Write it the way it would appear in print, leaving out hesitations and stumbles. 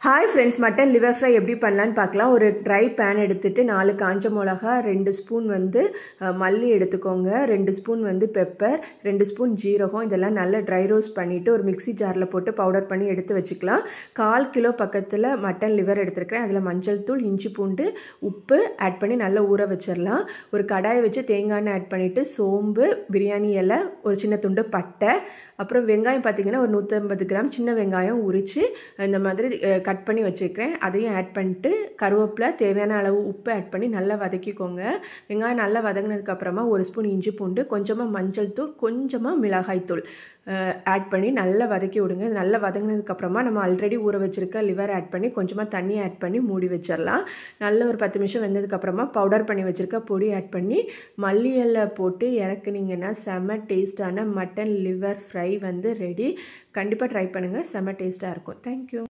Hi friends, mutton liver fry எப்படி பண்ணலான்னு பார்க்கலாம். ஒரு ட்ரை பேன் எடுத்துகிட்டு 4 காஞ்ச மிளகா, 2 ஸ்பூன் மல்லி எடுத்துக்கோங்க, 2 ஸ்பூன் பெப்பர், 2 ஸ்பூன் ஜீரகம், இதெல்லாம் நல்லா ட்ரை ரோஸ்ட் பண்ணிவிட்டு ஒரு மிக்ஸி ஜாரில் போட்டு பவுடர் பண்ணி எடுத்து வச்சுக்கலாம். 1/4 கிலோ பக்கத்தில் மட்டன் லிவர் எடுத்துருக்கிறேன். அதில் மஞ்சள் தூள், இஞ்சி பூண்டு, உப்பு ஆட் பண்ணி நல்லா ஊற வச்சிடலாம். ஒரு கடாயை வச்சு தேங்காய் எண்ணெய் ஆட் பண்ணிவிட்டு சோம்பு, பிரியாணி இலை, ஒரு சின்ன துண்டு பட்டை, அப்புறம் வெங்காயம் பார்த்திங்கன்னா ஒரு 150 கிராம் சின்ன வெங்காயம் உரித்து இந்த மாதிரி கட் பண்ணி வச்சுருக்கிறேன். அதையும் ஆட் பண்ணிட்டு கருவேப்பிலை, தேவையான அளவு உப்பு ஆட் பண்ணி நல்லா வதக்கிக்கோங்க. வெங்காயம் நல்லா வதங்கினதுக்கப்புறமா 1 ஸ்பூன் இஞ்சி பூண்டு, கொஞ்சமாக மஞ்சள் தூள், கொஞ்சமாக மிளகாய் தூள் ஆட் பண்ணி நல்லா வதக்கி விடுங்க. நல்லா வதங்கினதுக்கப்புறமா நம்ம ஆல்ரெடி ஊற வச்சுருக்க லிவர் ஆட் பண்ணி கொஞ்சமாக தண்ணி ஆட் பண்ணி மூடி வச்சிடலாம். நல்ல ஒரு 10 நிமிஷம் வெந்ததுக்கப்புறமா பவுடர் பண்ணி வச்சுருக்க பொடி ஆட் பண்ணி மல்லி இலை போட்டு இறக்குனீங்கன்னா செம்ம டேஸ்டான மட்டன் லிவர் ஃப்ரை ரெடி. கண்டிப்பாக ட்ரை பண்ணுங்கள், செம்ம டேஸ்ட்டாக இருக்கும். தேங்க்யூ.